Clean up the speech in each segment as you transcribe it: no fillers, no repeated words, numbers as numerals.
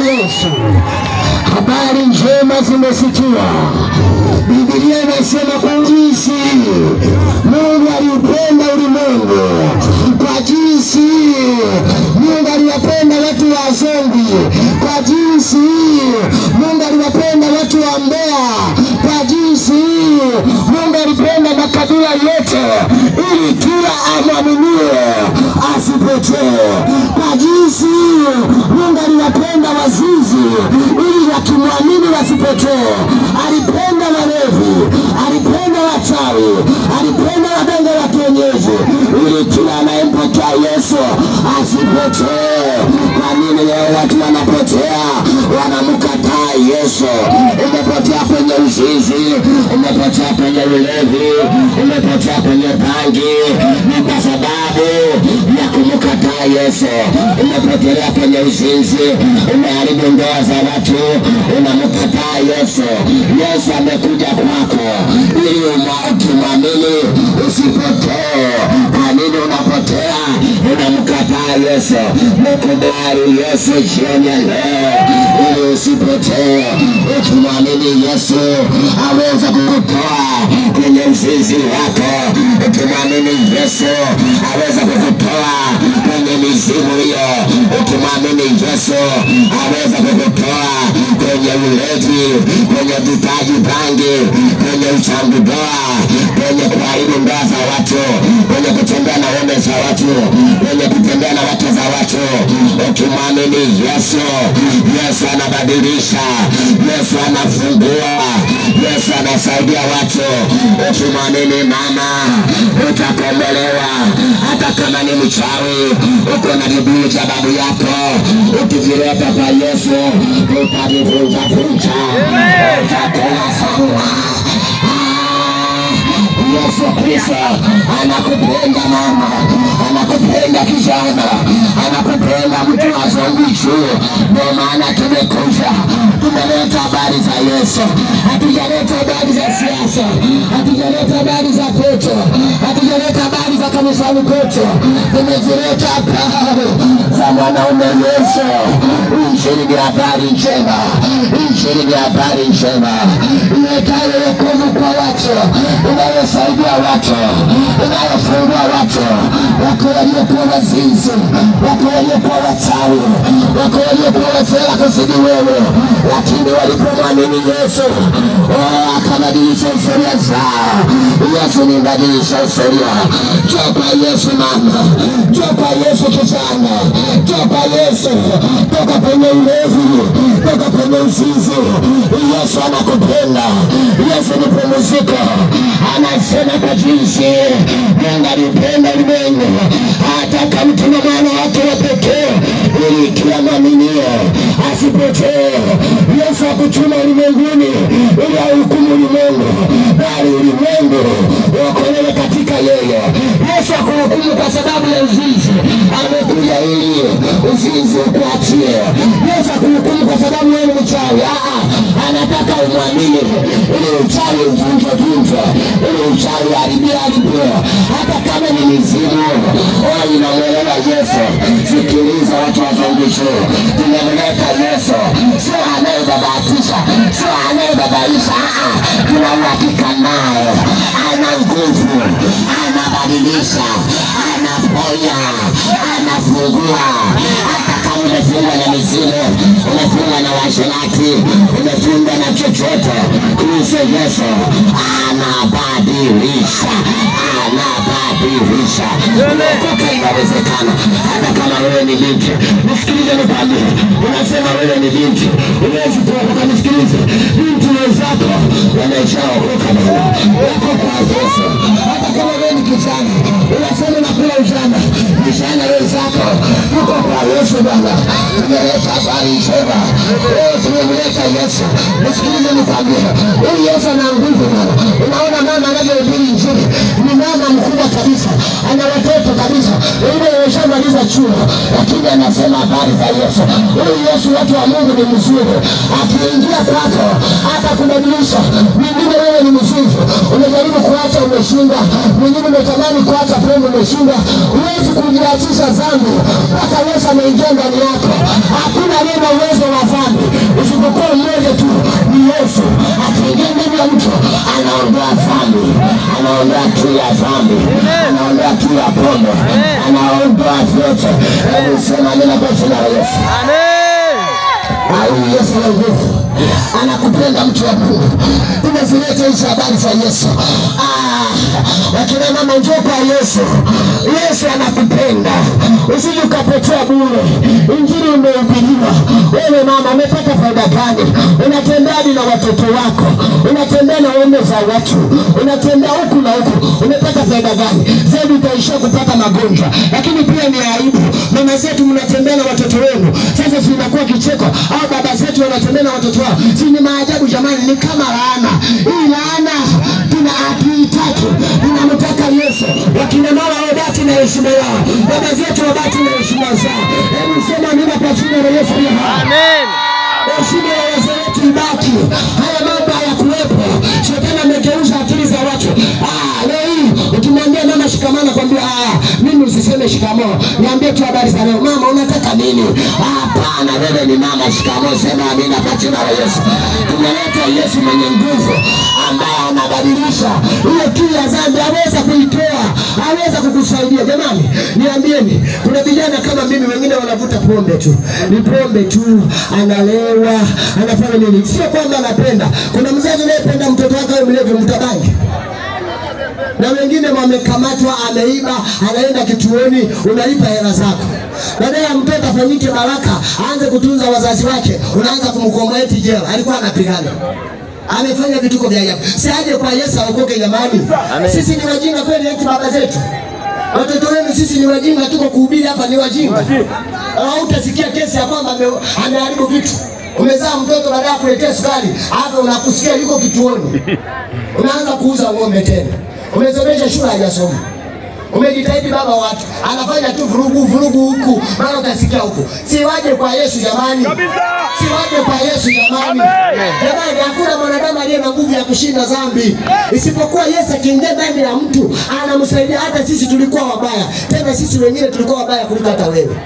Yesu. Habari njema zimesikia. Biblia inasema kwa jinsi Mungu aliupenda ulimwengu, kwa jinsi Mungu aliwapenda watu wa Zombi, kwa jinsi Mungu aliwapenda watu wa Mbeya, kwa jinsi Mungu alipenda makabila yote, ili kila amwaminie asipotee. Kwa jinsi Mungu aliwapenda wazinzi, ili wakimwamini wasipotee. Alipenda walevi, alipenda wachawi, alipenda waganga wa kienyeji, ili kila anayempokea Yesu asipotee. Kwa nini leo watu wanapotea? Wanamkataa Yesu. Umepotea kwenye uzinzi, umepotea kwenye ulevi, umepotea kwenye bangi, ni kwa sababu ya kumkataa Yesu. Umepotelea kwenye uzinzi, umeharibu ndoa za watu, unamkataa Yesu. Yesu amekuja kwako ili umwamini usipotee. Kwa nini unapotea? Unamkataa Yesu. Mkubali Yesu jioni ya leo ili usipotee. Ukimwamini Yesu aweza kukutoa kwenye uzinzi wako. Ukimwamini Yesu aweza kukutoa kwenye mizimu hiyo. Ukimwamini Yesu aweza kukutoa kwenye ulevi, kwenye vitaji bangi, kwenye uchangu ndoa, kwenye kuharibu ndoa za watu, kwenye kutembea na waume za watu, kwenye kutembea na wake za watu. Ukimwamini Yesu, Yesu anabadilisha, Yesu anafungua, Yesu anasaidia watu. Ukimwamini mama, utakombolewa. Hata kama ni mchawi, uko na kiburi cha babu yako, ukijileta kwa Yesu utajivunja, utakola sana. Yesu Kristo anakupenda mama, anakupenda kijana, anakupenda mtu azongishu. Ndio maana tumekuja, tumeleta habari za Yesu. Hatujaleta habari za siasa, hatujaleta habari za koto, hatujaleta habari za kanisani koto. Tumezileta habari za mwanaume Yesu. Injili ni habari njema, injili ni habari njema, inaletayo wokovu kwa watu, inayosaidia watu, inayofungua watu. Wako waliokuwa wazinzi, wako waliokuwa wachawi, wako waliokuwa wafela kuzidi wewe, lakini walipomwamini Yesu akabadilisha historia zao. Yesu ni mbadilisha historia. Njoo kwa Yesu mama, njoo kwa Yesu kijana, njoo kwa Yesu. Toka kwenye ulevi, toka kwenye uzinzi. Yesu anakupenda. Yesu ni pumziko. Anasema kwa jinsi Mungu alipenda ulimwengu hata akamtuma mwana wake wa pekee, ili kila mwaminie asipotee. Yesu hakutuma ulimwenguni ili ahukumu ulimwengu, bali ulimwengu uokolewe katika yeye. Yesu hakuhukumu kwa sababu ya uzinzi, amekuja ili uzinzi ukuachie. Yesu hakuhukumu kwa sababu wewe ni mchawi. Anataka umwamini ili uchawi uvunjwe, ili uchawi haribie. Hata kama ni mizimu, inamwelewa Yesu. Sikiliza watu wazungushu, tunamleta Yesu. Sio anayebabatisha, sio anayebabaisha. Tuna uhakika naye. Ana nguvu, anabadilisha, anaponya, anafungua. Hata kama umefungwa na mizimu, umefungwa na washerati, umefungwa na chochote, kuhusu Yesu anabadilisha, anabadilisha. Kuokoka inawezekana. Hata kama wewe ni binti, nisikilize nikwambie. Unasema wewe ni binti, huwezi kuokoka. Nisikilize, binti wenzako wameshaokoka bwana, wako kwa Yesu. Hata kama wewe ni kijana, unasema nakula ujana, vijana wenzako wako kwa Yesu bwana. Tumeleta habari njema, tumemleta Yesu. Nisikilize nikwambie, huyu Yesu ana nguvu bwana. Unaona mama anavyohubiri injili, ni mama mkubwa kabisa, ana watoto kabisa, wengine wameshamaliza chuo, lakini anasema habari za Yesu. Huyu Yesu, watu wa Mungu, ni mzuri. Akiingia kwako hata kubadilisha. Mwingine wewe ni mzuri, umejaribu kuacha, umeshinda. Mwingine umetamani kuacha pombe, umeshinda. Huwezi kujiachisha dhambi mpaka Yesu ameingia ndani yako. Hakuna aliye na uwezo wa dhambi isipokuwa mmoja tu, ni Yesu. Akiingia ndani ya mtu anaondoa dhambi, anaondoa kiu ya dhambi, anaondoa kiu ya pombe, anaondoa vyote. Hebu sema amina kwa jina la Yesu. Amen. Yesu ana nguvu, anakupenda mtu wa Mungu. Tunazileta hizo habari za Yesu. Wakina mama, njoo kwa Yesu. Yesu anakupenda, usije ukapotea bure. Injili umehubiriwa. Wewe mama, umepata faida gani? Unatembeaje na watoto wako? Unatembea na waume za watu, unatembea huku na huku, umepata faida gani? Zaidi utaishia kupata magonjwa. Lakini pia ni aibu, mama zetu mnatembea na watoto wenu. Sasa si inakuwa kicheko, au baba zetu wanatembea na watoto wao. Si ni maajabu jamani, ni kama laana. Hii laana tunahitaji, tunamtaka Yesu. Wakina mama wabaki na heshima yao, baba zetu wabaki na heshima zao. Hebu sema amina kwa jina la Yesu. Amen. Heshima ya wazee wetu ibaki. Haya mambo hayakuwepo. Shetani amegeuza akili za watu. Leo hii ukimwambia mama shikamana, kwambia mimi usiseme shikamoo, niambie tu habari za leo. Mama, unataka nini? Hapana, wewe ni mama, shikamoo. Sema amina kwa jina la Yesu. Tumeleta Yesu mwenye nguvu, ambaye anabadilisha ile kiu ya dhambi, aweza kuitoa, aweza kukusaidia. Jamani, niambieni, kuna vijana kama mimi, wengine wanavuta pombe tu, ni pombe tu, analewa, anafanya nini? Sio kwamba anapenda. Kuna mzazi anayependa mtoto wake awe mlevi, mtabangi. Na wengine wamekamatwa, ameiba, anaenda kituoni, unalipa hela zako. Baadaye mtoto afanyike baraka, aanze kutunza wazazi wake, unaanza kumkomboeti jela. Alikuwa anapigana, amefanya vituko vya ajabu. Si aje kwa Yesu aokoke jamani. Sisi ni wajinga kweli eti baba zetu? Watoto wenu sisi ni wajinga, tuko kuhubiri hapa ni wajinga. Au utasikia kesi ya kwamba ameharibu vitu. Umezaa mtoto baada ya kuletea sukari, hapo unakusikia yuko kituoni. Unaanza kuuza ng'ombe tena. Umesomesha shule hajasoma. Umejitahidi baba watu, anafanya tu vurugu huku, maana utasikia huko. Si waje kwa Yesu jamani. Si waje kwa Yesu jamani. Jamani, hakuna mwanadamu aliye na nguvu ya kushinda dhambi isipokuwa Yesu. Akiingia ndani ya mtu anamsaidia. Hata sisi tulikuwa wabaya, tena sisi wengine tulikuwa wabaya kuliko hata wewe.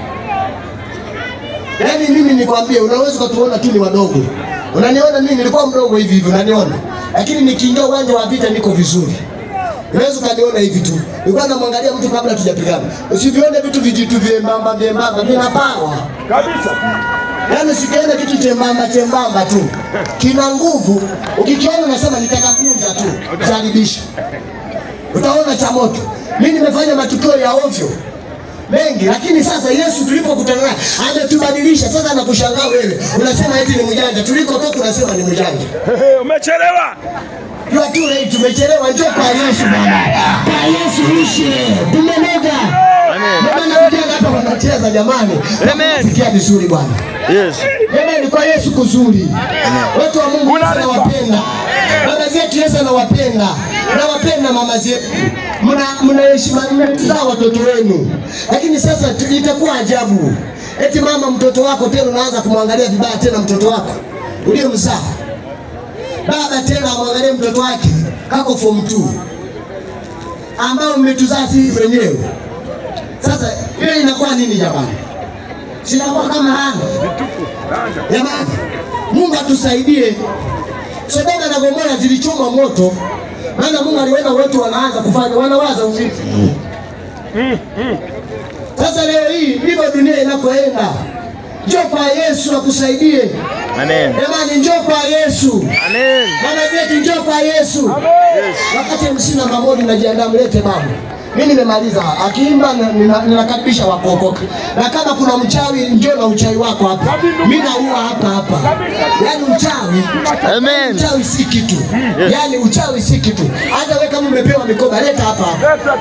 Yaani mimi nikwambie, unaweza kutuona tu ni wadogo. Unaniona mimi nilikuwa mdogo hivi hivi, unaniona. Lakini nikiingia uwanja wa vita niko vizuri. Unaweza kaniona hivi tu. Nilikuwa namwangalia mtu kabla tujapigana. Usivione vitu vijitu vyembamba vinapawa kabisa. Yaani usikione kitu chembamba tu, kina nguvu. Ukikiona unasema nitakakunja tu, jaribisha, utaona cha moto. Mimi nimefanya matukio ya ovyo mengi, lakini sasa Yesu tulipokutana naye ametubadilisha. Sasa anakushangaa wewe, unasema eti ni mjanja. Tulikotoka unasema ni mjanja. Umechelewa. You are too late, tumechelewa. Njoo kwa Yesu bwana. Kwa Yesu ishi. Tumenoga. Amen. Bwana vijana hapa wanacheza jamani. Amen. Sikia vizuri bwana. Yes. Jamani, kwa Yesu kuzuri. Watu wa Mungu wanawapenda. Baba zetu Yesu anawapenda. Anawapenda mama zetu. Mnaheshima mnazaa watoto wenu. Lakini sasa itakuwa ajabu. Eti mama, mtoto wako tena unaanza kumwangalia vibaya tena mtoto wako uliyemzaa. Baba tena amwangalie mtoto wake kako form 2 ambao mmetuzaa sisi wenyewe. Sasa ile inakuwa nini jamani? Sinakuwa kama laana. Jamani, Mungu atusaidie. Sodoma na Gomora zilichoma moto, maana Mungu aliona watu wanaanza kufanya, wanawaza uvivu. Sasa leo hii ndivyo dunia inakoenda. Njoo kwa Yesu akusaidie. Amen. Jamani, njoo kwa Yesu. Amen. Mama zetu njoo kwa Yesu. Amen. Yes. Wakati msina mamoni najiandaa mlete babu. Mimi nimemaliza. Akiimba ninakaribisha wakuokoka. Na kama kuna mchawi njoo na uchawi wako hapa. Mimi naua hapa. Yaani uchawi. Amen. Uchawi si kitu. Yaani uchawi si kitu. Hata wewe kama umepewa mikoba leta hapa.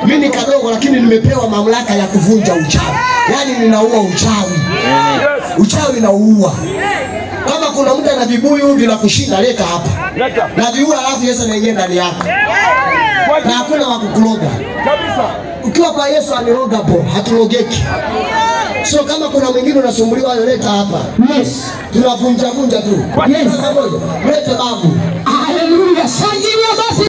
Mimi ni kadogo lakini nimepewa mamlaka ya kuvunja uchawi. Yaani ninaua uchawi. Uchawi na uua. Kama kuna mtu ana vibuyu vinakushinda leta hapa. Na viua alafu Yesu anaingia ndani yako. Na hakuna wa kukuloga. Kabisa. Ukiwa kwa Yesu aniroga po, hatulogeki. So kama kuna mwingine unasumbuliwa leta hapa. Yes. Tunavunja tu. Yes. Leta babu. Haleluya. Shangilia basi.